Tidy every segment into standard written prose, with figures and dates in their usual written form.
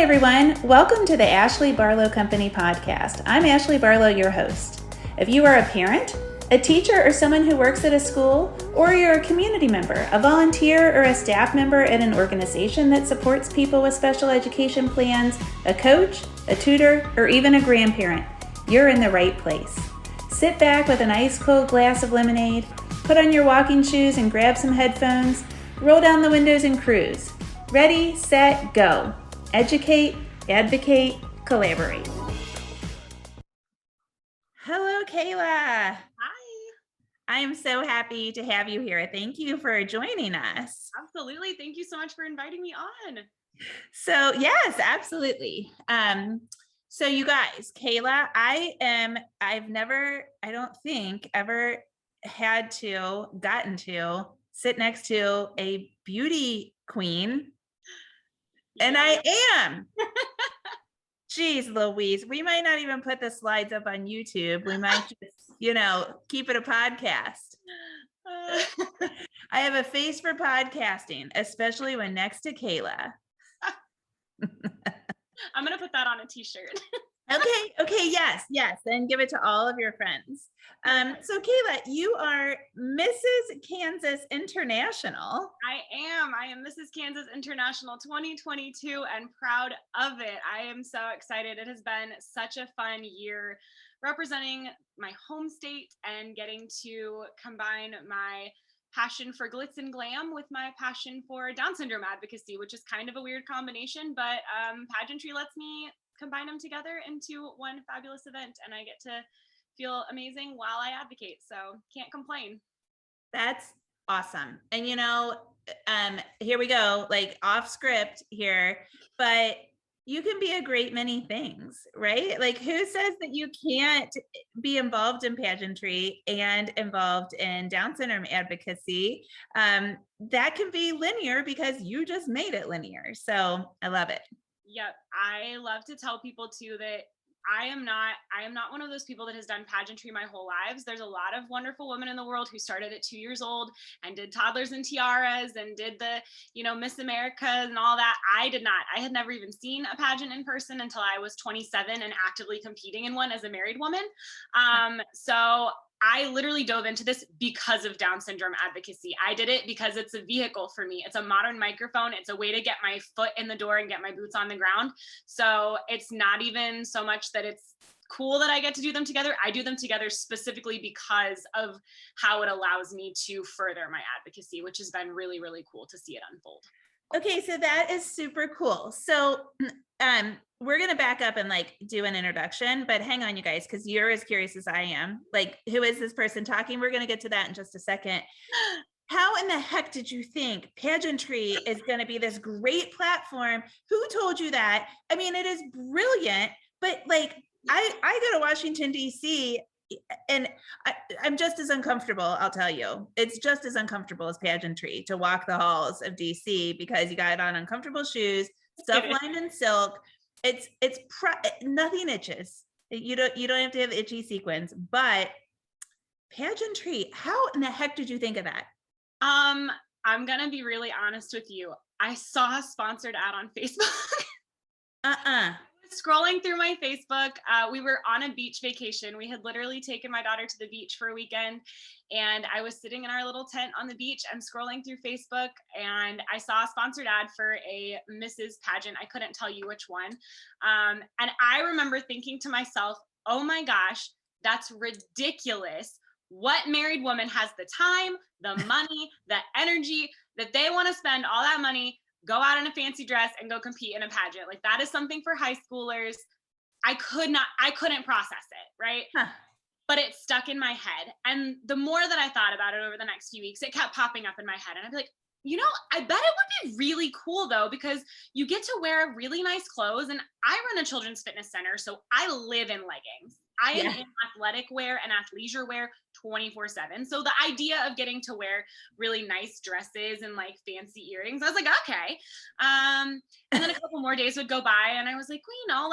everyone. Welcome to the Ashley Barlow Company podcast. I'm Ashley Barlow, your host. If you are a parent, a teacher, or someone who works at a school, or you're a community member, a volunteer, or a staff member at an organization that supports people with special education plans, a coach, a tutor, or even a grandparent, you're in the right place. Sit back with an ice cold glass of lemonade, put on your walking shoes and grab some headphones, roll down the windows and cruise. Ready, set, go. Educate, advocate, collaborate. Hello, Kayla. Hi. I am so happy to have you here. Thank you for joining us. Absolutely. Thank you so much for inviting me on. So yes, absolutely. So you guys, Kayla, I've never, I don't think ever gotten to sit next to a beauty queen. And I am. Geez, Louise, we might not even put the slides up on YouTube. We might just, keep it a podcast. I have a face for podcasting, especially when next to Kayla. I'm going to put that on a t-shirt. Okay, yes. Then give it to all of your friends. So Kayla, you are Mrs. Kansas International. I am Mrs. Kansas International 2022 and proud of it. I am so excited. It has been such a fun year representing my home state and getting to combine my passion for glitz and glam with my passion for Down syndrome advocacy, which is kind of a weird combination, but pageantry lets me combine them together into one fabulous event, and I get to feel amazing while I advocate. So can't complain. That's awesome. And here we go, like off script here, but you can be a great many things, right? Like who says that you can't be involved in pageantry and involved in Down syndrome advocacy? That can be linear because you just made it linear. So I love it. Yep. I love to tell people too that I am not one of those people that has done pageantry my whole lives. There's a lot of wonderful women in the world who started at 2 years old and did toddlers and tiaras and did the, Miss America and all that. I did not. I had never even seen a pageant in person until I was 27 and actively competing in one as a married woman. So I literally dove into this because of Down syndrome advocacy. I did it because it's a vehicle for me. It's a modern microphone. It's a way to get my foot in the door and get my boots on the ground. So it's not even so much that it's cool that I get to do them together. I do them together specifically because of how it allows me to further my advocacy, which has been really, really cool to see it unfold. Okay, so that is super cool. So we're going to back up and do an introduction, but hang on, you guys, because you're as curious as I am. Who is this person talking? We're going to get to that in just a second. How in the heck did you think pageantry is going to be this great platform? Who told you that? I mean, it is brilliant, but I go to Washington, D.C., and I'm just as uncomfortable, I'll tell you. It's just as uncomfortable as pageantry to walk the halls of DC because you got on uncomfortable shoes, stuff lined in silk. Nothing itches. You don't have to have itchy sequins, but pageantry, how in the heck did you think of that? I'm gonna be really honest with you. I saw a sponsored ad on Facebook. Scrolling through my Facebook, we were on a beach vacation. We had literally taken my daughter to the beach for a weekend, and I was sitting in our little tent on the beach and scrolling through Facebook, and I saw a sponsored ad for a Mrs. pageant. I couldn't tell you which one. And I remember thinking to myself, oh my gosh, that's ridiculous. What married woman has the time, the money, the energy that they want to spend all that money, go out in a fancy dress and go compete in a pageant? Like, that is something for high schoolers. I couldn't process it, right? Huh. But it stuck in my head. And the more that I thought about it over the next few weeks, it kept popping up in my head. And I'd be like, I bet it would be really cool though, because you get to wear really nice clothes. And I run a children's fitness center, so I live in leggings. I am in athletic wear and athleisure wear 24/7. So the idea of getting to wear really nice dresses and fancy earrings, I was like, okay. And then a couple more days would go by and I was like, well,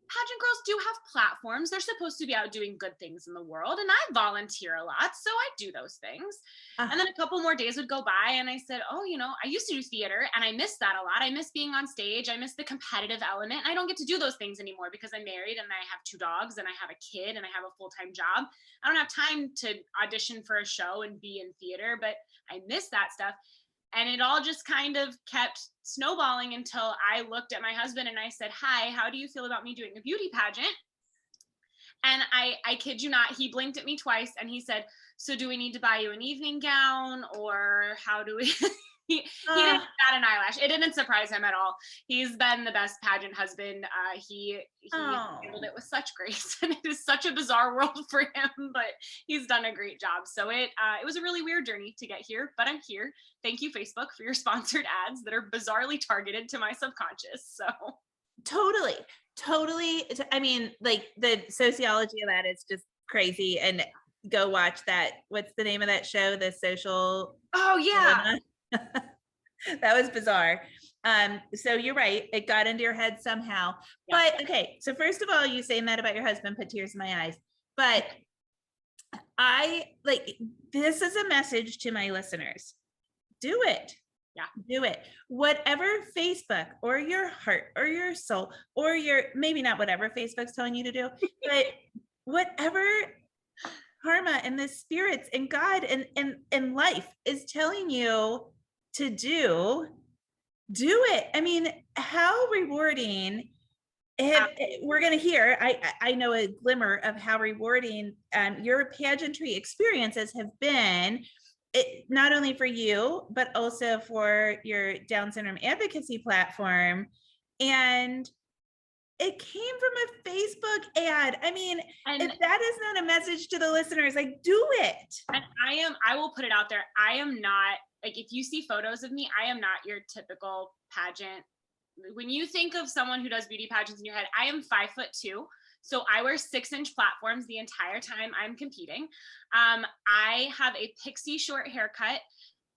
pageant girls do have platforms. They're supposed to be out doing good things in the world. And I volunteer a lot, so I do those things. And then a couple more days would go by and I said, oh, I used to do theater and I miss that a lot. I miss being on stage. I miss the competitive element. I don't get to do those things anymore because I'm married and I have 2 dogs and I have a kid and I have a full-time job. I don't have time to audition for a show and be in theater, but I miss that stuff. And it all just kind of kept snowballing until I looked at my husband and I said, hi, how do you feel about me doing a beauty pageant? And I kid you not, he blinked at me twice and he said, so do we need to buy you an evening gown, or how do we? He didn't bat an eyelash. It didn't surprise him at all. He's been the best pageant husband. He handled it with such grace, and it is such a bizarre world for him, but he's done a great job. So it was a really weird journey to get here, but I'm here. Thank you, Facebook, for your sponsored ads that are bizarrely targeted to my subconscious. So totally. I mean, like, the sociology of that is just crazy. And go watch that. What's the name of that show? The Social. Oh yeah. That was bizarre. So you're right. It got into your head somehow. Yeah. But okay. So first of all, you saying that about your husband put tears in my eyes. But this is a message to my listeners. Do it. Yeah. Do it. Whatever Facebook or your heart or your soul or maybe not whatever Facebook's telling you to do, but whatever karma and the spirits and God and life is telling you to do it. I mean, how rewarding. We're going to hear, I know a glimmer of how rewarding your pageantry experiences have been. Not only for you, but also for your Down syndrome advocacy platform. And it came from a Facebook ad. I mean, if that is not a message to the listeners, like, do it. And I will put it out there. I am not, like, if you see photos of me, I am not your typical pageant. When you think of someone who does beauty pageants in your head, I am 5'2". So I wear 6-inch platforms the entire time I'm competing. I have a pixie short haircut.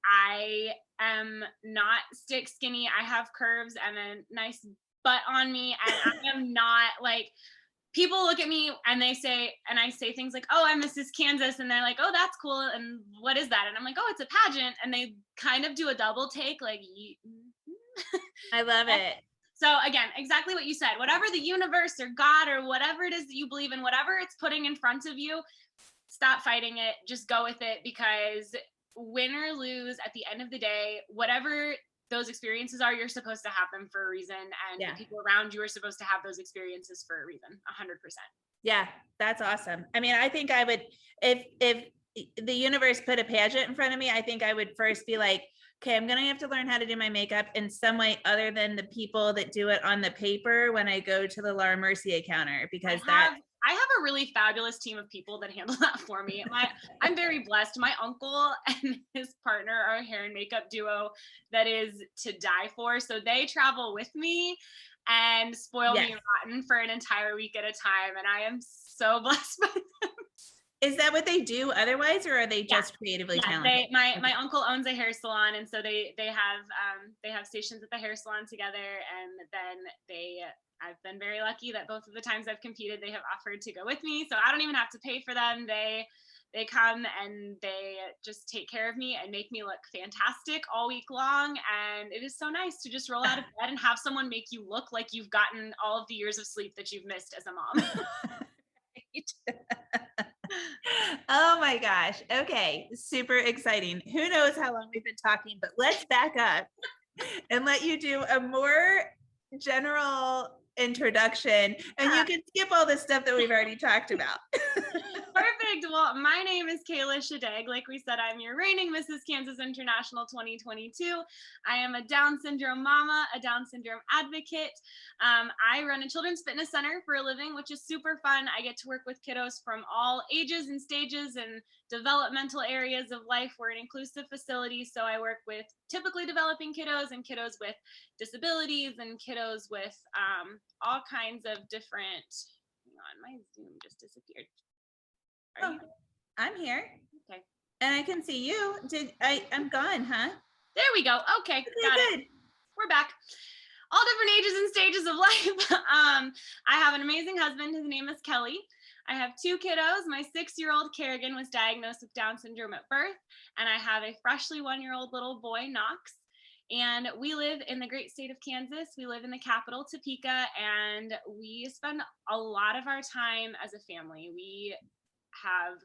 I am not stick skinny. I have curves and a nice butt on me. And I am not like, people look at me and they say, and I say things like, oh, I'm Mrs. Kansas. And they're like, oh, that's cool. And what is that? And I'm like, oh, it's a pageant. And they kind of do a double take, like, I love it. So again, exactly what you said, whatever the universe or God or whatever it is that you believe in, whatever it's putting in front of you, stop fighting it, just go with it, because win or lose, at the end of the day, whatever those experiences are, you're supposed to have them for a reason. And the people around you are supposed to have those experiences for a reason, 100%. Yeah, that's awesome. I mean, I think I would, if the universe put a pageant in front of me, I think I would first be like, okay, I'm going to have to learn how to do my makeup in some way other than the people that do it on the paper when I go to the Laura Mercier counter, because I have a really fabulous team of people that handle that for me. I'm very blessed. My uncle and his partner are a hair and makeup duo that is to die for. So they travel with me and spoil me rotten for an entire week at a time. And I am so blessed by them. Is that what they do otherwise, or are they just creatively talented? My uncle owns a hair salon, and so they have stations at the hair salon together, and then I've been very lucky that both of the times I've competed, they have offered to go with me, so I don't even have to pay for them. They come and they just take care of me and make me look fantastic all week long, and it is so nice to just roll out of bed and have someone make you look like you've gotten all of the years of sleep that you've missed as a mom. Oh my gosh. Okay. Super exciting. Who knows how long we've been talking, but let's back up and let you do a more general introduction, and you can skip all the stuff that we've already talked about. Perfect. Well, my name is Kayla Schadegg. Like we said, I'm your reigning Mrs. Kansas International 2022. I am a Down syndrome mama, a Down syndrome advocate. I run a children's fitness center for a living, which is super fun. I get to work with kiddos from all ages and stages and developmental areas of life. We're an inclusive facility, so I work with typically developing kiddos and kiddos with disabilities and kiddos with all kinds of different, hang on, my Zoom just disappeared. Are you? I'm here. Okay. And I can see you. I'm gone, huh? There we go. Okay. Got it. We're back. All different ages and stages of life. I have an amazing husband. His name is Kelly. I have 2 kiddos. My 6-year-old Kerrigan was diagnosed with Down syndrome at birth, and I have a freshly 1-year-old little boy, Knox. And we live in the great state of Kansas. We live in the capital, Topeka, and we spend a lot of our time as a family. We have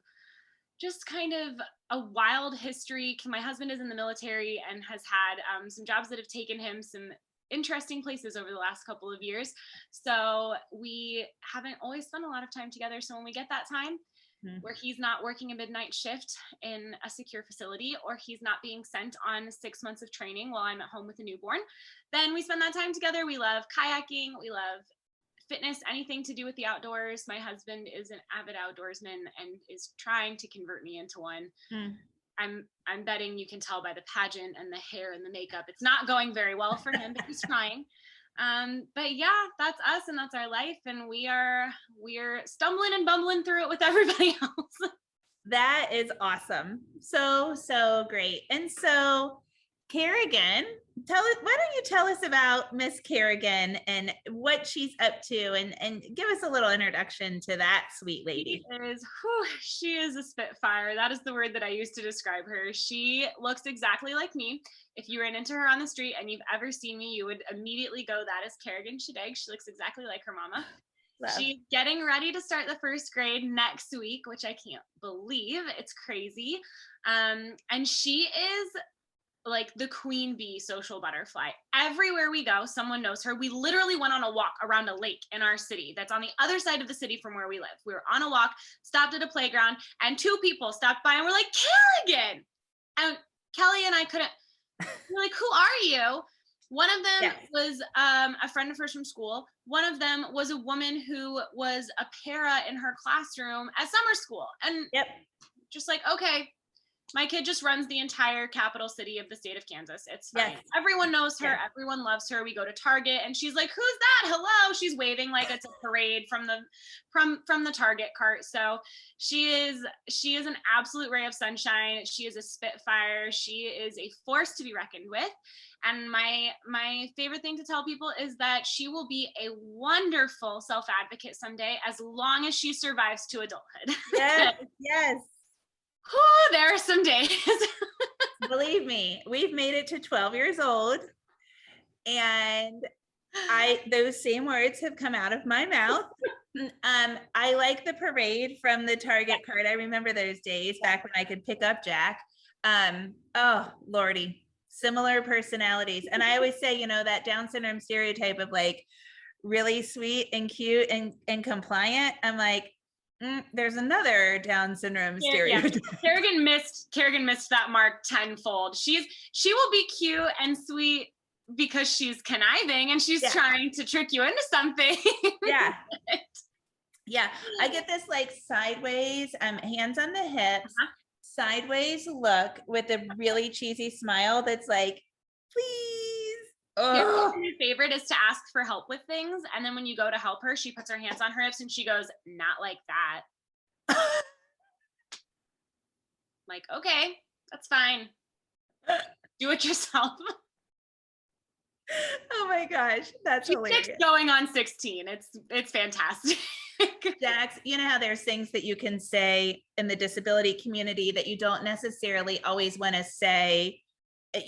just kind of a wild history. My husband is in the military and has had some jobs that have taken him some interesting places over the last couple of years. So we haven't always spent a lot of time together. So when we get that time where he's not working a midnight shift in a secure facility, or he's not being sent on 6 months of training while I'm at home with a newborn, then we spend that time together. We love kayaking. We love fitness, anything to do with the outdoors. My husband is an avid outdoorsman and is trying to convert me into one. I'm betting you can tell by the pageant and the hair and the makeup, it's not going very well for him, but he's trying. But yeah, that's us and that's our life. And we're stumbling and bumbling through it with everybody else. That is awesome. So great. And so Kerrigan, why don't you tell us about Miss Kerrigan and what she's up to, and give us a little introduction to that sweet lady. She is a spitfire. That is the word that I use to describe her. She looks exactly like me. If you ran into her on the street and you've ever seen me, you would immediately go, that is Kayla Schadegg. She looks exactly like her mama. Love. She's getting ready to start the 1st grade next week, which I can't believe. It's crazy. And she is like the queen bee social butterfly. Everywhere we go, someone knows her. We literally went on a walk around a lake in our city that's on the other side of the city from where we live. We were on a walk, stopped at a playground, and 2 people stopped by and were like, Kerrigan! And Kelly and I couldn't, we're like, who are you? One of them was a friend of hers from school. One of them was a woman who was a para in her classroom at summer school. And just like, okay, my kid just runs the entire capital city of the state of Kansas. It's fine. Yes. Everyone knows her. Yeah. Everyone loves her. We go to Target and she's like, who's that? Hello. She's waving like it's a parade from the Target cart. So she is an absolute ray of sunshine. She is a spitfire. She is a force to be reckoned with. And my favorite thing to tell people is that she will be a wonderful self-advocate someday, as long as she survives to adulthood. Yes. Yes. Oh, there are some days. Believe me, we've made it to 12 years old, and those same words have come out of my mouth. I like the parade from the Target cart. I remember those days back when I could pick up Jack. Oh, Lordy, similar personalities. And I always say, that Down syndrome stereotype of like really sweet and cute and compliant. I'm like, there's another Down syndrome stereotype. Yeah. Kerrigan missed that mark tenfold. She will be cute and sweet because she's conniving and she's trying to trick you into something. Yeah. I get this like sideways, hands on the hips, sideways look with a really cheesy smile that's like, please. My favorite is to ask for help with things, and then when you go to help her, she puts her hands on her hips and she goes, not like that. Like, okay, that's fine. Do it yourself. Oh my gosh, that's hilarious. Going on 16. It's fantastic. Jax, you know how there's things that you can say in the disability community that you don't necessarily always want to say,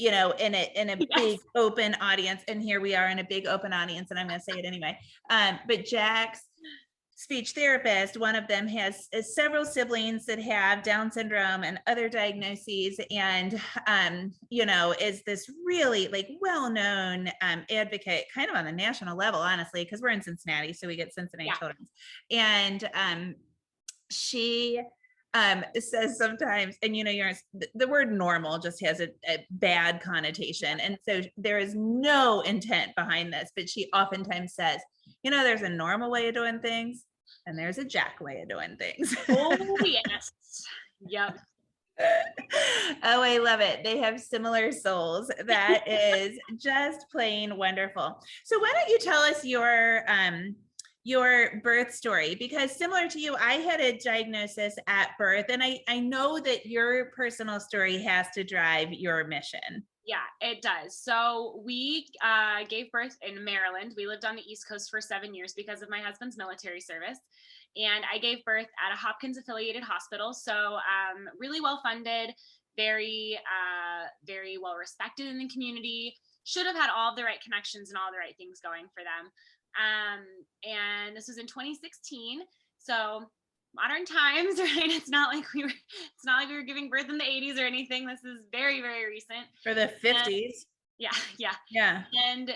in a big open audience. And here we are in a big open audience, and I'm going to say it anyway. But Jack's speech therapist, one of them has several siblings that have Down syndrome and other diagnoses, and is this really like well-known advocate, kind of on the national level, honestly, because we're in Cincinnati, so we get Cincinnati Children's. And she says sometimes, and the word normal just has a bad connotation, and so there is no intent behind this, but she oftentimes says, there's a normal way of doing things and there's a Jack way of doing things. Oh yes. Yep. Oh, I love it. They have similar souls. That is just plain wonderful. So why don't you tell us your birth story, because similar to you, I had a diagnosis at birth, and I know that your personal story has to drive your mission. Yeah, it does. So we gave birth in Maryland. We lived on the East Coast for 7 years because of my husband's military service. And I gave birth at a Hopkins affiliated hospital. So really well funded, very well respected in the community. Should have had all the right connections and all the right things going for them. And this was in 2016. So modern times, right? It's not like we were giving birth in the 80s or anything. This is very, very recent. For the 50s. Yeah. Yeah. And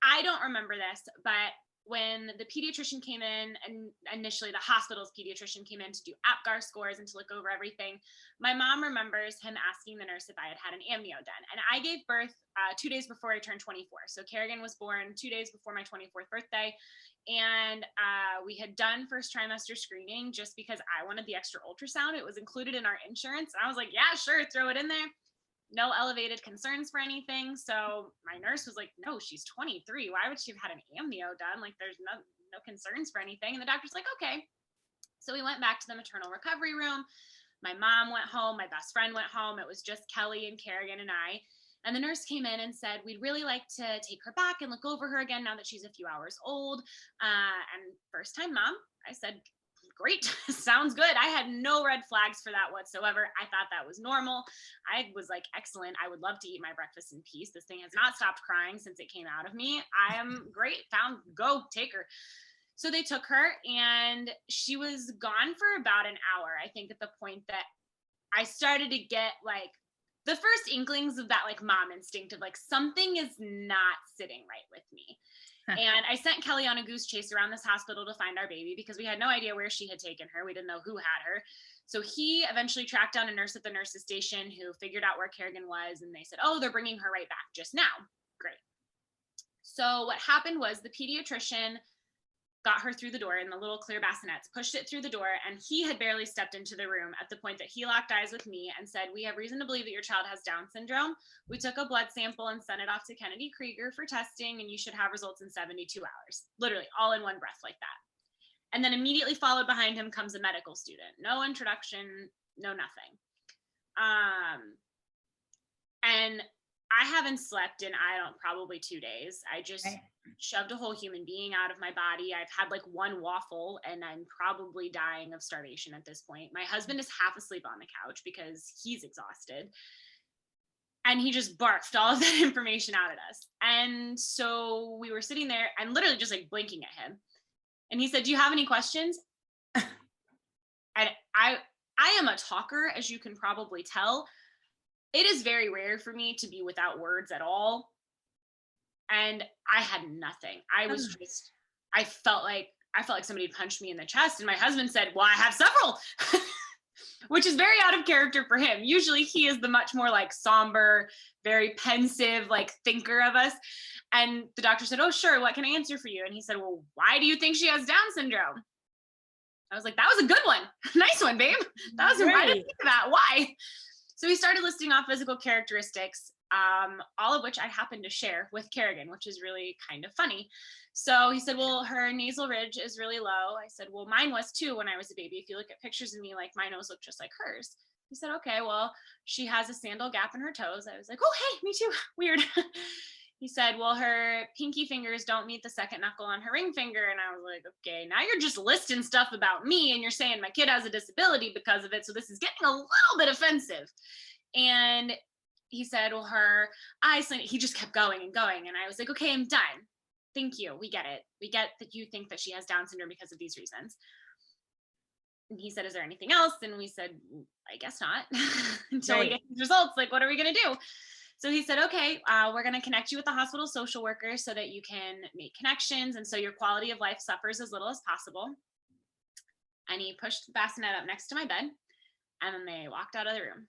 I don't remember this, but when the pediatrician came in, and initially the hospital's pediatrician came in to do APGAR scores and to look over everything, my mom remembers him asking the nurse if I had an amnio done. And I gave birth 2 days before I turned 24. So Kerrigan was born 2 days before my 24th birthday. And we had done first trimester screening just because I wanted the extra ultrasound. It was included in our insurance. And I was like, yeah, sure, throw it in there. No elevated concerns for anything. So my nurse was like, no, she's 23. Why would she have had an amnio done? Like, there's no concerns for anything. And the doctor's like, okay. So we went back to the maternal recovery room. My mom went home. My best friend went home. It was just Kelly and Kerrigan and I. And the nurse came in and said, we'd really like to take her back and look over her again now that she's a few hours old. And first time mom, I said, great, sounds good. I had no red flags for that whatsoever. I thought that was normal. I was like, excellent. I would love to eat my breakfast in peace. This thing has not stopped crying since it came out of me. I am great. Go take her. So they took her and she was gone for about an hour. I think at the point that I started to get like the first inklings of that like mom instinct of like something is not sitting right with me. And I sent Kelly on a goose chase around this hospital to find our baby because we had no idea where she had taken her. We didn't know who had her. So he eventually tracked down a nurse at the nurse's station who figured out where Kerrigan was. And they said, oh, they're bringing her right back just now. Great. So what happened was the pediatrician got her through the door in the little clear bassinets, pushed it through the door, and he had barely stepped into the room at the point that he locked eyes with me and said, we have reason to believe that your child has Down syndrome. We took a blood sample and sent it off to Kennedy Krieger for testing, and you should have results in 72 hours. Literally all in one breath like that. And then immediately followed behind him comes a medical student. No introduction, no nothing. And I haven't slept in, probably 2 days. I just shoved a whole human being out of my body. I've had like one waffle and I'm probably dying of starvation at this point. My husband is half asleep on the couch because he's exhausted. And he just barfed all of that information out at us. And so we were sitting there and literally just like blinking at him. And he said, do you have any questions? And I am a talker, as you can probably tell. It is very rare for me to be without words at all. And I had nothing. I felt like somebody punched me in the chest. And my husband said, well, I have several, which is very out of character for him. Usually he is the much more like somber, very pensive, like thinker of us. And the doctor said, oh, sure. What can I answer for you? And he said, well, why do you think she has Down syndrome? I was like, that was a good one. Nice one, babe. That was, I didn't think of that. Why? So he started listing off physical characteristics, all of which I happened to share with Kerrigan, which is really kind of funny. So he said, well, her nasal ridge is really low. I said, well, mine was too when I was a baby. If you look at pictures of me, like my nose looked just like hers. He said, okay, well, she has a sandal gap in her toes. I was like, oh, hey, me too. Weird. He said, well, her pinky fingers don't meet the second knuckle on her ring finger. And I was like, okay, now you're just listing stuff about me and you're saying my kid has a disability because of it. So this is getting a little bit offensive. And he said, well, her eyes, he just kept going and going. And I was like, okay, I'm done. Thank you. We get it. We get that you think that she has Down syndrome because of these reasons. And he said, is there anything else? And we said, I guess not. Until we get these results, like, what are we going to do? So he said, okay, we're going to connect you with the hospital social worker so that you can make connections. And so your quality of life suffers as little as possible. And he pushed the bassinet up next to my bed. And then they walked out of the room.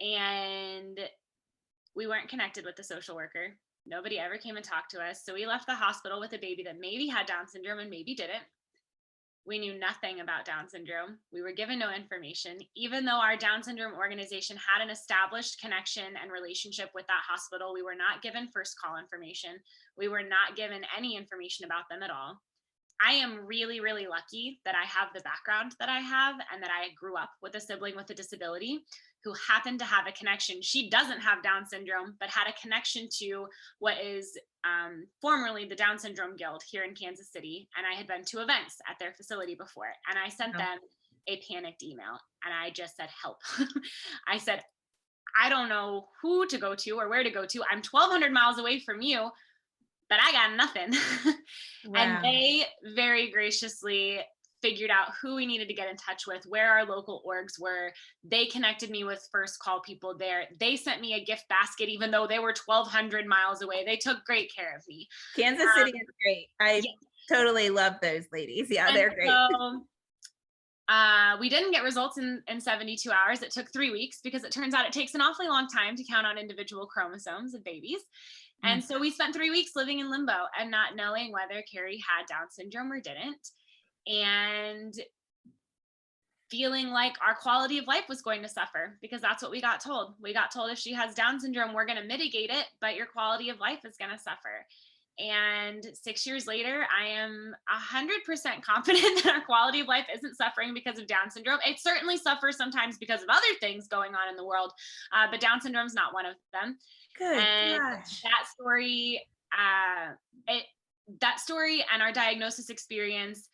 And we weren't connected with the social worker. Nobody ever came and talked to us. So we left the hospital with a baby that maybe had Down syndrome and maybe didn't. We knew nothing about Down syndrome. We were given no information. Even though our Down syndrome organization had an established connection and relationship with that hospital, we were not given first call information. We were not given any information about them at all. I am really, really lucky that I have the background that I have and that I grew up with a sibling with a disability who happened to have a connection. She doesn't have Down syndrome, but had a connection to what is formerly the Down Syndrome Guild here in Kansas City. And I had been to events at their facility before. And I sent them a panicked email and I just said, help. I said, I don't know who to go to or where to go to. I'm 1,200 miles away from you, but I got nothing. Wow. And they very graciously figured out who we needed to get in touch with, where our local orgs were. They connected me with first call people there. They sent me a gift basket, even though they were 1,200 miles away. They took great care of me. Kansas City is great. I totally love those ladies. Yeah, they're great. So, we didn't get results in 72 hours. It took 3 weeks because it turns out it takes an awfully long time to count on individual chromosomes of babies. And so we spent 3 weeks living in limbo and not knowing whether Carrie had Down syndrome or didn't, and feeling like our quality of life was going to suffer because that's what we got told. We got told if she has Down syndrome, we're going to mitigate it, but your quality of life is going to suffer. And 6 years later, I am 100% confident that our quality of life isn't suffering because of Down syndrome. It certainly suffers sometimes because of other things going on in the world, but Down syndrome is not one of them. Good And gosh. that story and our diagnosis experience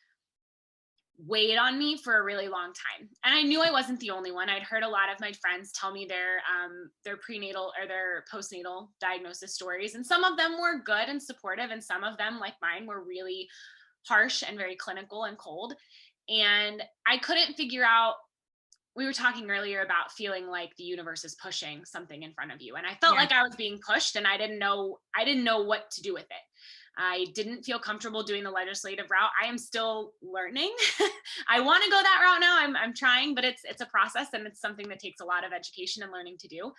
weighed on me for a really long time. And I knew I wasn't the only one. I'd heard a lot of my friends tell me their prenatal or their postnatal diagnosis stories. And some of them were good and supportive. And some of them, like mine, were really harsh and very clinical and cold. And I couldn't figure out, we were talking earlier about feeling like the universe is pushing something in front of you. And I felt like I was being pushed and I didn't know what to do with it. I didn't feel comfortable doing the legislative route. I am still learning. I want to go that route now. I'm trying, but it's a process and it's something that takes a lot of education and learning to do.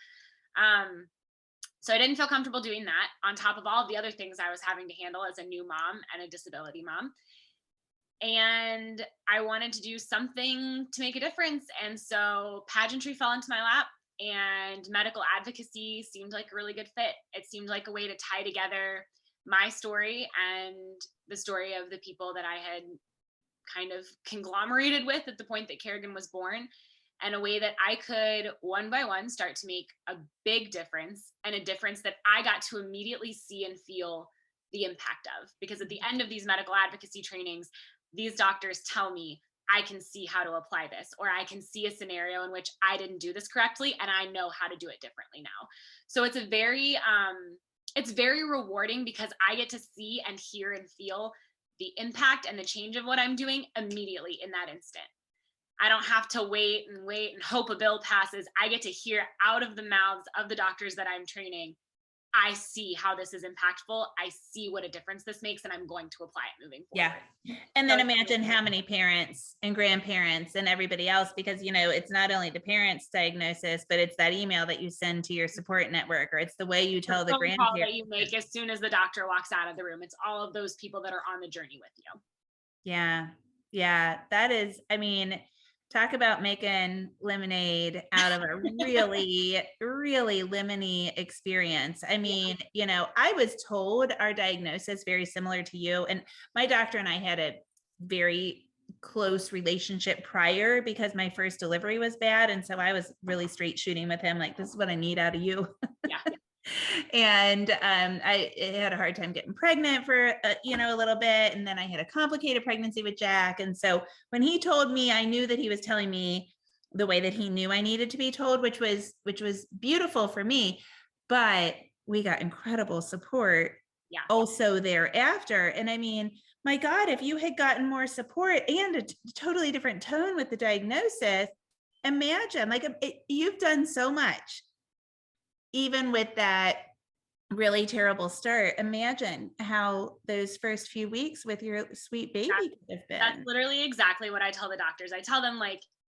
So I didn't feel comfortable doing that on top of all of the other things I was having to handle as a new mom and a disability mom. And I wanted to do something to make a difference. And so pageantry fell into my lap and medical advocacy seemed like a really good fit. It seemed like a way to tie together my story and the story of the people that I had kind of conglomerated with at the point that Kerrigan was born, and a way that I could one by one start to make a big difference, and a difference that I got to immediately see and feel the impact of. Because at the end of these medical advocacy trainings, these doctors tell me, I can see how to apply this, or I can see a scenario in which I didn't do this correctly and I know how to do it differently now. So it's very rewarding because I get to see and hear and feel the impact and the change of what I'm doing immediately in that instant. I don't have to wait and hope a bill passes. I get to hear out of the mouths of the doctors that I'm training, I see how this is impactful. I see what a difference this makes, and I'm going to apply it moving forward. Yeah. And then imagine how many parents and grandparents and everybody else, because, it's not only the parents' diagnosis, but it's that email that you send to your support network, or it's the way you tell the grandparents. Call that you make as soon as the doctor walks out of the room. It's all of those people that are on the journey with you. Yeah. Yeah. That is, talk about making lemonade out of a really, really lemony experience. I was told our diagnosis very similar to you, and my doctor and I had a very close relationship prior because my first delivery was bad. And so I was really straight shooting with him, like, this is what I need out of you. Yeah. And I had a hard time getting pregnant for a little bit, and then I had a complicated pregnancy with Jack. And so when he told me, I knew that he was telling me the way that he knew I needed to be told, which was beautiful for me. But we got incredible support also thereafter. And my God, if you had gotten more support and a totally different tone with the diagnosis, imagine, you've done so much. Even with that really terrible start, imagine how those first few weeks with your sweet baby could have been. That's literally exactly what I tell the doctors. I tell them,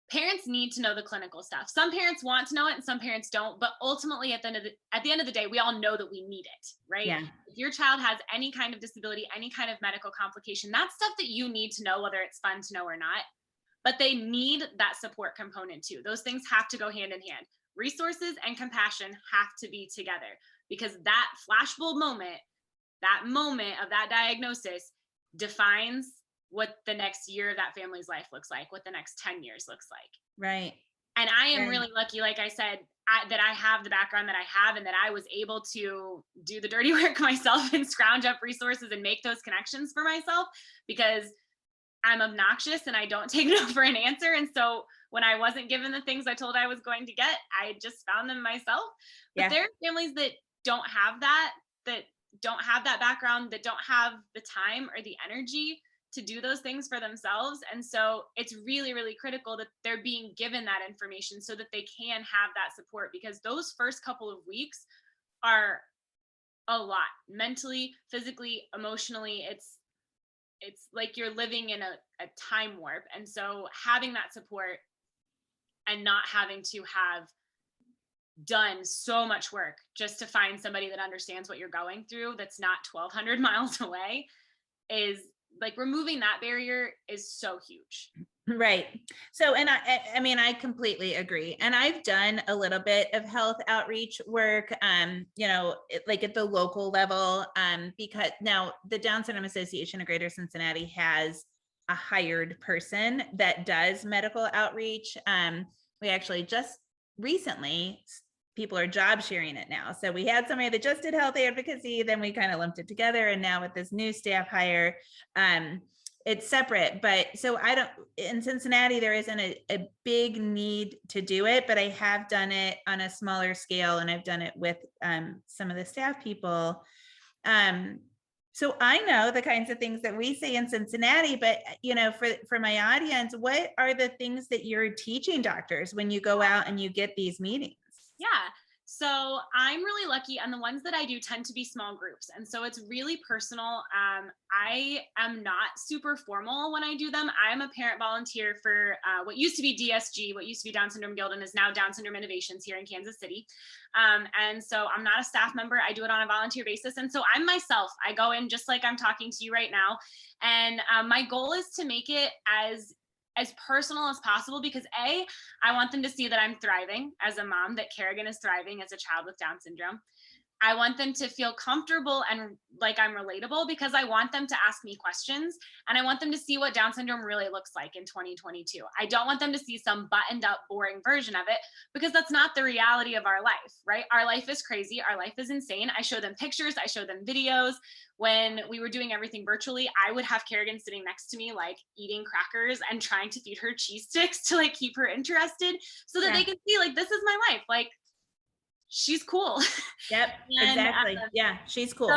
parents need to know the clinical stuff. Some parents want to know it and some parents don't, but ultimately at the end of the day, we all know that we need it, right? Yeah. If your child has any kind of disability, any kind of medical complication, that's stuff that you need to know, whether it's fun to know or not, but they need that support component too. Those things have to go hand in hand. Resources and compassion have to be together, because that flashbulb moment, that moment of that diagnosis defines what the next year of that family's life looks like, what the next 10 years looks like. Right. And I am Right. really lucky, like I said, that I have the background that I have, and that I was able to do the dirty work myself and scrounge up resources and make those connections for myself, because I'm obnoxious and I don't take no for an answer. And so when I wasn't given the things I told I was going to get, I just found them myself. But Yeah. there are families that don't have that, that don't have that background, that don't have the time or the energy to do those things for themselves. And so it's really, really critical that they're being given that information so that they can have that support, because those first couple of weeks are a lot, mentally, physically, emotionally. It's like you're living in a time warp. And so having that support and not having to have done so much work just to find somebody that understands what you're going through, that's not 1,200 miles away, is like, removing that barrier is so huge. Right. So, and I mean, I completely agree. And I've done a little bit of health outreach work, like at the local level, because now the Down Syndrome Association of Greater Cincinnati has a hired person that does medical outreach. We actually just recently, people are job sharing it now. So we had somebody that just did health advocacy, then we kind of lumped it together. And now with this new staff hire, it's separate. But so I don't, in Cincinnati, there isn't a big need to do it, but I have done it on a smaller scale, and I've done it with some of the staff people. So I know the kinds of things that we say in Cincinnati, but for my audience, what are the things that you're teaching doctors when you go out and you get these meetings? Yeah. So I'm really lucky, and the ones that I do tend to be small groups. And so it's really personal. I am not super formal when I do them. I'm a parent volunteer for what used to be DSG, what used to be Down Syndrome Guild, and is now Down Syndrome Innovations here in Kansas City. And so I'm not a staff member. I do it on a volunteer basis. And so I'm myself. I go in just like I'm talking to you right now. And my goal is to make it as personal as possible, because I want them to see that I'm thriving as a mom, that Kerrigan is thriving as a child with Down syndrome. I want them to feel comfortable and like I'm relatable, because I want them to ask me questions, and I want them to see what Down syndrome really looks like in 2022. I don't want them to see some buttoned up, boring version of it, because that's not the reality of our life, right? Our life is crazy. Our life is insane. I show them pictures. I show them videos. When we were doing everything virtually, I would have Kerrigan sitting next to me, like eating crackers and trying to feed her cheese sticks to like keep her interested, so that they can see, like, this is my life. Like, she's cool. Yep, And exactly. Yeah, she's cool.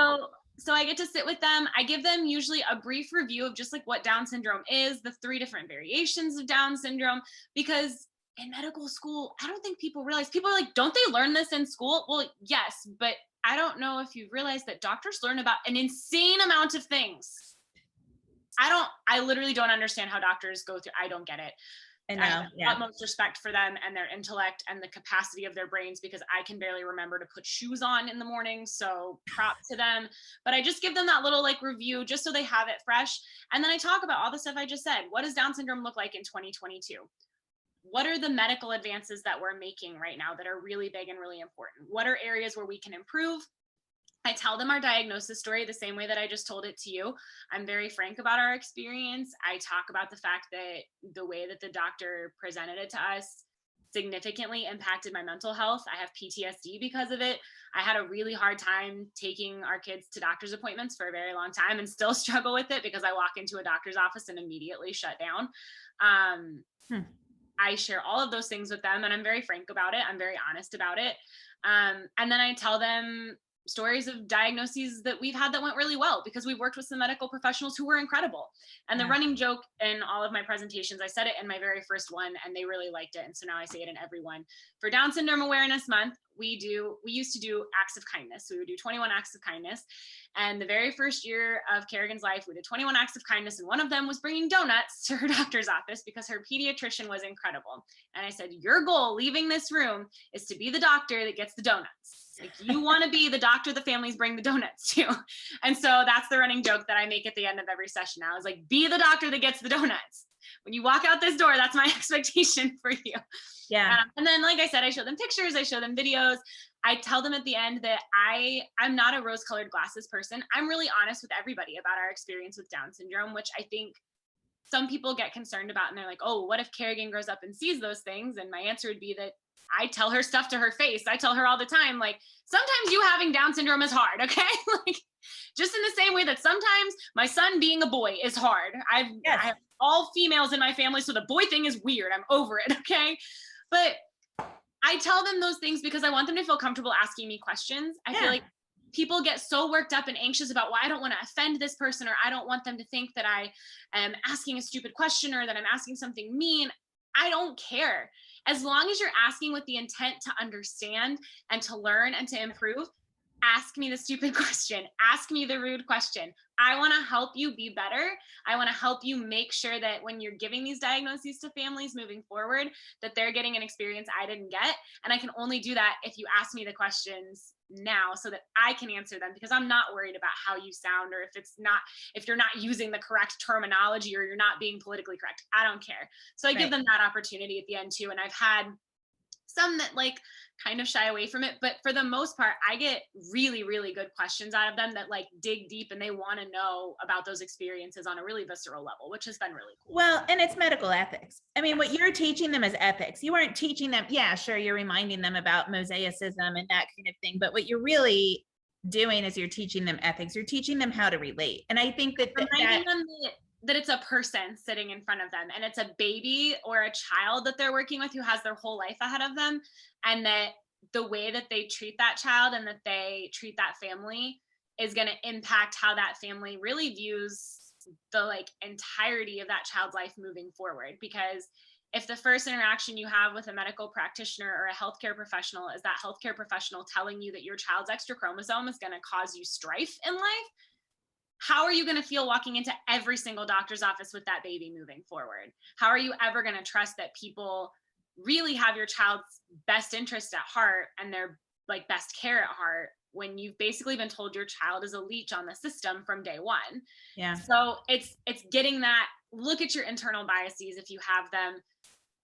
so I get to sit with them. I give them usually a brief review of just like what Down syndrome is, the 3 different variations of Down syndrome, because in medical school, I don't think people realize, people are like, don't they learn this in school? Well, yes, but I don't know if you've realized that doctors learn about an insane amount of things. I literally don't understand how doctors go through. I don't get it. I I have know. Yeah. utmost respect for them and their intellect and the capacity of their brains, because I can barely remember to put shoes on in the morning. So props to them. But I just give them that little like review just so they have it fresh. And then I talk about all the stuff I just said. What does Down syndrome look like in 2022? What are the medical advances that we're making right now that are really big and really important? What are areas where we can improve? I tell them our diagnosis story the same way that I just told it to you. I'm very frank about our experience. I talk about the fact that the way that the doctor presented it to us significantly impacted my mental health. I have PTSD because of it. I had a really hard time taking our kids to doctor's appointments for a very long time, and still struggle with it, because I walk into a doctor's office and immediately shut down. I share all of those things with them, and I'm very frank about it. I'm very honest about it. And then I tell them stories of diagnoses that we've had that went really well, because we've worked with some medical professionals who were incredible. And the running joke in all of my presentations, I said it in my very first one and they really liked it, and so now I say it in every one. For Down Syndrome Awareness Month, we used to do acts of kindness. We would do 21 acts of kindness. And the very first year of Kerrigan's life, we did 21 acts of kindness, and one of them was bringing donuts to her doctor's office, because her pediatrician was incredible. And I said, your goal leaving this room is to be the doctor that gets the donuts. Like, you want to be the doctor the families bring the donuts to. And so that's the running joke that I make at the end of every session now, is like, be the doctor that gets the donuts. When you walk out this door, that's my expectation for you. Yeah. And then, like I said, I show them pictures, I show them videos. I tell them at the end that I'm not a rose-colored glasses person. I'm really honest with everybody about our experience with Down syndrome, which I think some people get concerned about, and they're like, oh, what if Kerrigan grows up and sees those things? And my answer would be that I tell her stuff to her face. I tell her all the time, like, sometimes you having Down syndrome is hard, okay? Like, just in the same way that sometimes my son being a boy is hard. I have all females in my family, so the boy thing is weird. I'm over it, okay? But I tell them those things because I want them to feel comfortable asking me questions. I feel like people get so worked up and anxious about, well, I don't want to offend this person, or I don't want them to think that I am asking a stupid question or that I'm asking something mean. I don't care. As long as you're asking with the intent to understand and to learn and to improve, ask me the stupid question. Ask me the rude question. I want to help you be better. I want to help you make sure that when you're giving these diagnoses to families moving forward, that they're getting an experience I didn't get. And I can only do that if you ask me the questions now so that I can answer them, because I'm not worried about how you sound, or if you're not using the correct terminology, or you're not being politically correct. I don't care. So I give them that opportunity at the end too. And I've had some that like kind of shy away from it, but for the most part, I get really, really good questions out of them that like dig deep, and they want to know about those experiences on a really visceral level, which has been really cool. Well, and it's medical ethics. I mean, what you're teaching them is ethics. You aren't teaching them, sure, you're reminding them about mosaicism and that kind of thing, but what you're really doing is you're teaching them ethics. You're teaching them how to relate. And I think that reminding them that it's a person sitting in front of them, and it's a baby or a child that they're working with who has their whole life ahead of them, and that the way that they treat that child and that they treat that family is going to impact how that family really views the like entirety of that child's life moving forward. Because if the first interaction you have with a medical practitioner or a healthcare professional is that healthcare professional telling you that your child's extra chromosome is going to cause you strife in life, how are you going to feel walking into every single doctor's office with that baby moving forward? How are you ever going to trust that people really have your child's best interest at heart and their like best care at heart when you've basically been told your child is a leech on the system from day one? Yeah. So it's getting that, look at your internal biases if you have them,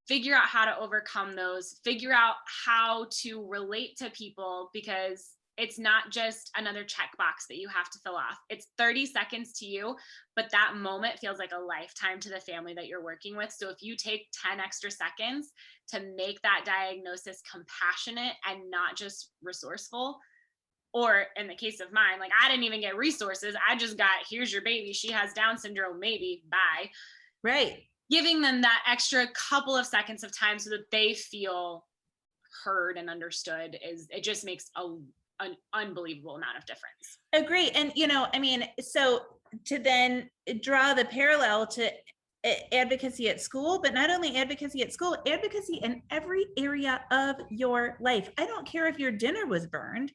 figure out how to overcome those, figure out how to relate to people, because it's not just another checkbox that you have to fill off. It's 30 seconds to you, but that moment feels like a lifetime to the family that you're working with. So if you take 10 extra seconds to make that diagnosis compassionate and not just resourceful, or in the case of mine, like I didn't even get resources. I just got, here's your baby. She has Down syndrome, maybe, bye. Right. Giving them that extra couple of seconds of time so that they feel heard and understood it just makes an unbelievable amount of difference. Agree. And, I mean, so to then draw the parallel to advocacy at school, but not only advocacy at school, advocacy in every area of your life. I don't care if your dinner was burned.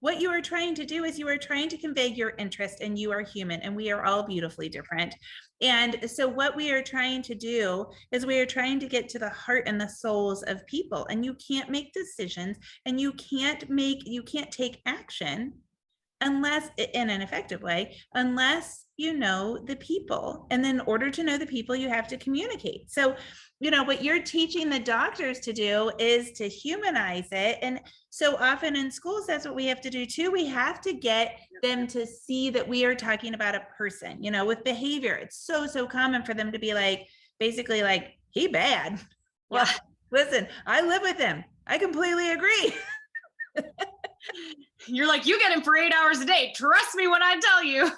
What you are trying to do is you are trying to convey your interest, and you are human, and we are all beautifully different. And so what we are trying to do is we are trying to get to the heart and the souls of people, and you can't make decisions, and you can't take action unless, in an effective way, unless you know the people. And then in order to know the people, you have to communicate. So, what you're teaching the doctors to do is to humanize it. And so often in schools, that's what we have to do too. We have to get them to see that we are talking about a person. With behavior, it's so common for them to be like, basically like, he bad. Well, listen, I live with him. I completely agree. You're like, you get him for 8 hours a day. Trust me when I tell you.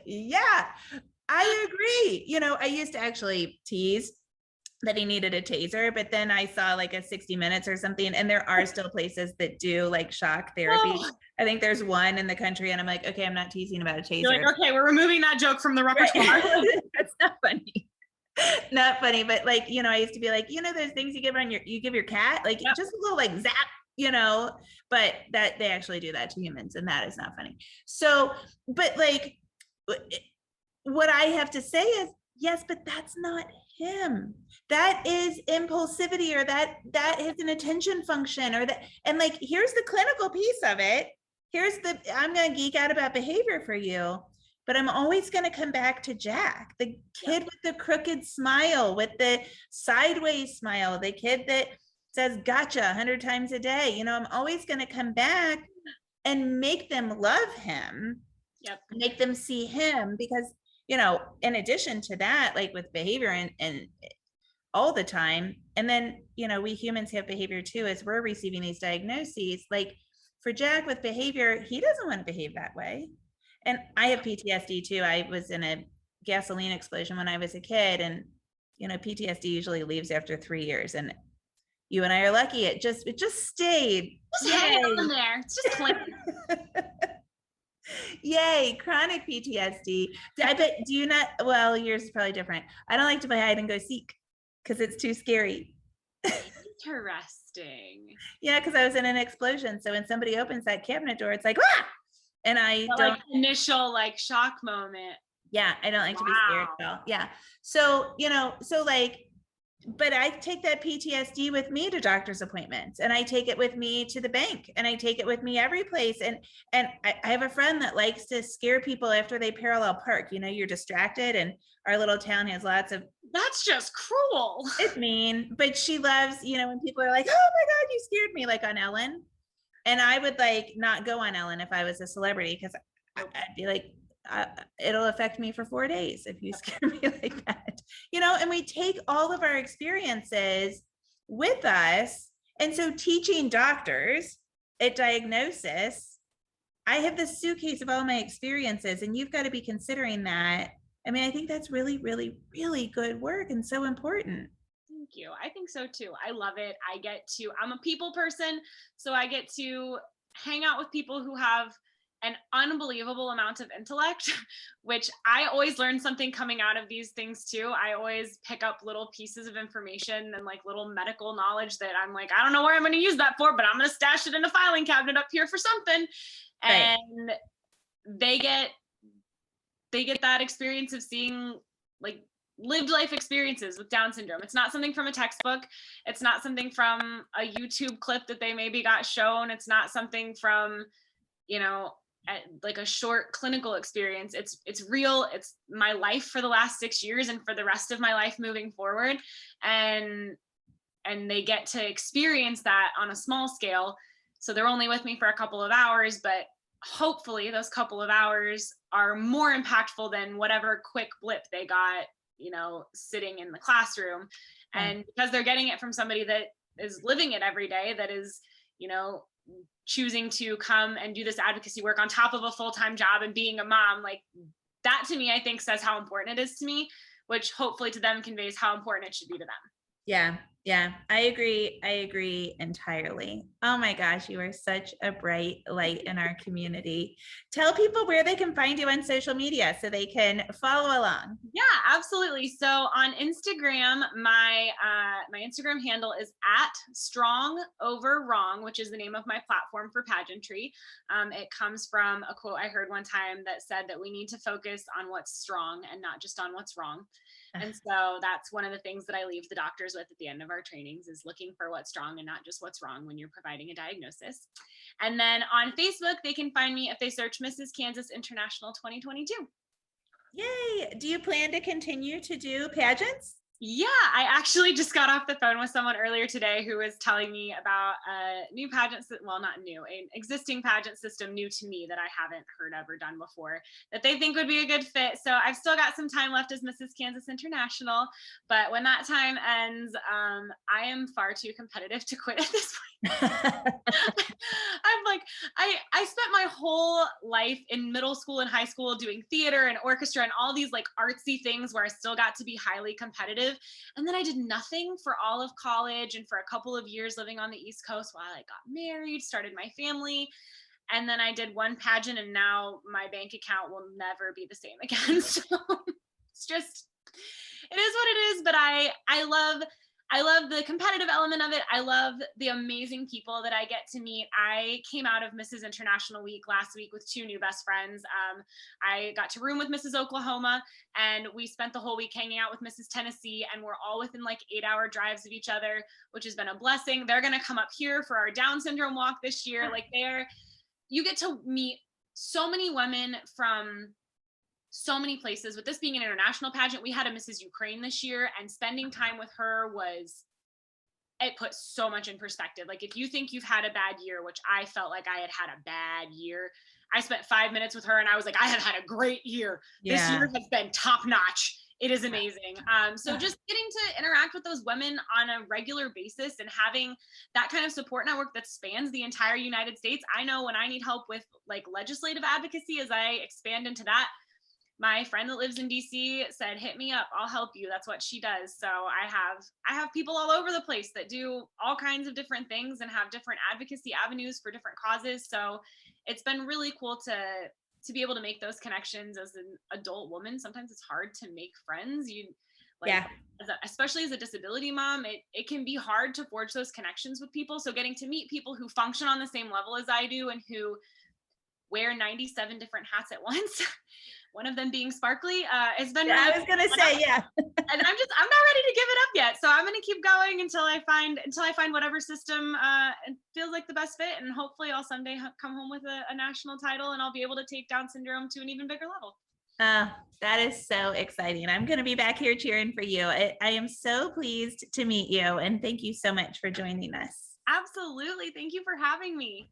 Yeah, I agree. I used to actually tease that he needed a taser, but then I saw like a 60 Minutes or something, and there are still places that do like shock therapy. Oh. I think there's one in the country, and I'm like, okay, I'm not teasing about a taser. You're like, okay, we're removing that joke from the repertoire. That's not funny. Not funny, but like, I used to be like, those things you give your cat, like just a little like zap, but that they actually do that to humans, and that is not funny. So, but like, what I have to say is, yes, but that's not him. That is impulsivity, or that is an attention function, or that, and like, here's the clinical piece of it. I'm going to geek out about behavior for you, but I'm always going to come back to Jack, the kid with the crooked smile, with the sideways smile, the kid that says gotcha 100 times a day. I'm always going to come back and make them love him. Yep. Make them see him, because in addition to that, like with behavior and all the time. And then, we humans have behavior too, as we're receiving these diagnoses. Like for Jack with behavior, he doesn't want to behave that way. And I have PTSD too. I was in a gasoline explosion when I was a kid, and PTSD usually leaves after 3 years. And you and I are lucky. It just stayed. Just hanging on there. It's just clinging. Yay, chronic PTSD. I bet, do you not? Well, yours is probably different. I don't like to play hide and go seek because it's too scary. Interesting. Yeah, because I was in an explosion. So when somebody opens that cabinet door, it's like, ah! And I don't. Like initial like shock moment. Yeah, I don't like to be scared at all. Yeah. So, but I take that PTSD with me to doctor's appointments, and I take it with me to the bank, and I take it with me every place. And I have a friend that likes to scare people after they parallel park. You're distracted, and our little town has lots of. That's just cruel. It's mean, but she loves, when people are like, oh my God, you scared me, like on Ellen. And I would like not go on Ellen if I was a celebrity, because I'd be like, it'll affect me for 4 days if you scare me like that, and we take all of our experiences with us. And so teaching doctors at diagnosis, I have this suitcase of all my experiences, and you've got to be considering that. I mean, I think that's really, really, really good work and so important. Thank you. I think so too. I love it. I'm a people person, so I get to hang out with people who have an unbelievable amount of intellect, which I always learn something coming out of these things too. I always pick up little pieces of information and like little medical knowledge that I'm like, I don't know where I'm going to use that for, but I'm going to stash it in a filing cabinet up here for something. Right. And they get that experience of seeing like lived life experiences with Down syndrome. It's not something from a textbook. It's not something from a YouTube clip that they maybe got shown. It's not something from, like a short clinical experience. It's real. It's my life for the last 6 years and for the rest of my life moving forward. And they get to experience that on a small scale. So they're only with me for a couple of hours, but hopefully those couple of hours are more impactful than whatever quick blip they got, sitting in the classroom. And because they're getting it from somebody that is living it every day, that is, choosing to come and do this advocacy work on top of a full-time job and being a mom, like that to me, I think says how important it is to me, which hopefully to them conveys how important it should be to them. Yeah. Yeah, I agree entirely. Oh my gosh, you are such a bright light in our community. Tell people where they can find you on social media so they can follow along. Yeah, absolutely. So on Instagram, my Instagram handle is @StrongOverWrong, which is the name of my platform for pageantry. It comes from a quote I heard one time that said that we need to focus on what's strong and not just on what's wrong. And so that's one of the things that I leave the doctors with at the end of our trainings, is looking for what's strong and not just what's wrong when you're providing a diagnosis. And then on Facebook, they can find me if they search Mrs. Kansas International 2022. Yay. Do you plan to continue to do pageants? Yeah, I actually just got off the phone with someone earlier today who was telling me about a new pageant, well, not new, an existing pageant system new to me that I haven't heard of or done before, that they think would be a good fit. So I've still got some time left as Mrs. Kansas International, but when that time ends, I am far too competitive to quit at this point. I'm like, I spent my whole life in middle school and high school doing theater and orchestra and all these like artsy things where I still got to be highly competitive. And then I did nothing for all of college and for a couple of years living on the East Coast while I got married, started my family. And then I did one pageant, and now my bank account will never be the same again. So it's just, it is what it is. But I love the competitive element of it. I love the amazing people that I get to meet. I came out of Mrs. International Week last week with 2 new best friends. I got to room with Mrs. Oklahoma, and we spent the whole week hanging out with Mrs. Tennessee, and we're all within like 8-hour drives of each other, which has been a blessing. They're going to come up here for our Down syndrome walk this year. Like you get to meet so many women from so many places. With this being an international pageant, we had a Mrs. Ukraine this year, and spending time with her it put so much in perspective. Like if you think you've had a bad year, which I felt like I had a bad year, I spent 5 minutes with her and I was like, I have had a great year. This year has been top notch. It is amazing. So just getting to interact with those women on a regular basis and having that kind of support network that spans the entire United States. I know when I need help with like legislative advocacy, as I expand into that, my friend that lives in DC said, hit me up, I'll help you. That's what she does. So I have people all over the place that do all kinds of different things and have different advocacy avenues for different causes. So it's been really cool to be able to make those connections as an adult woman. Sometimes it's hard to make friends. Especially as a disability mom, it can be hard to forge those connections with people. So getting to meet people who function on the same level as I do and who wear 97 different hats at once, one of them being sparkly, it's been really, I was gonna say, yeah. And I'm not ready to give it up yet. So I'm gonna keep going until I find whatever system feels like the best fit. And hopefully I'll someday come home with a national title and I'll be able to take Down syndrome to an even bigger level. That is so exciting. I'm going to be back here cheering for you. I am so pleased to meet you, and thank you so much for joining us. Absolutely. Thank you for having me.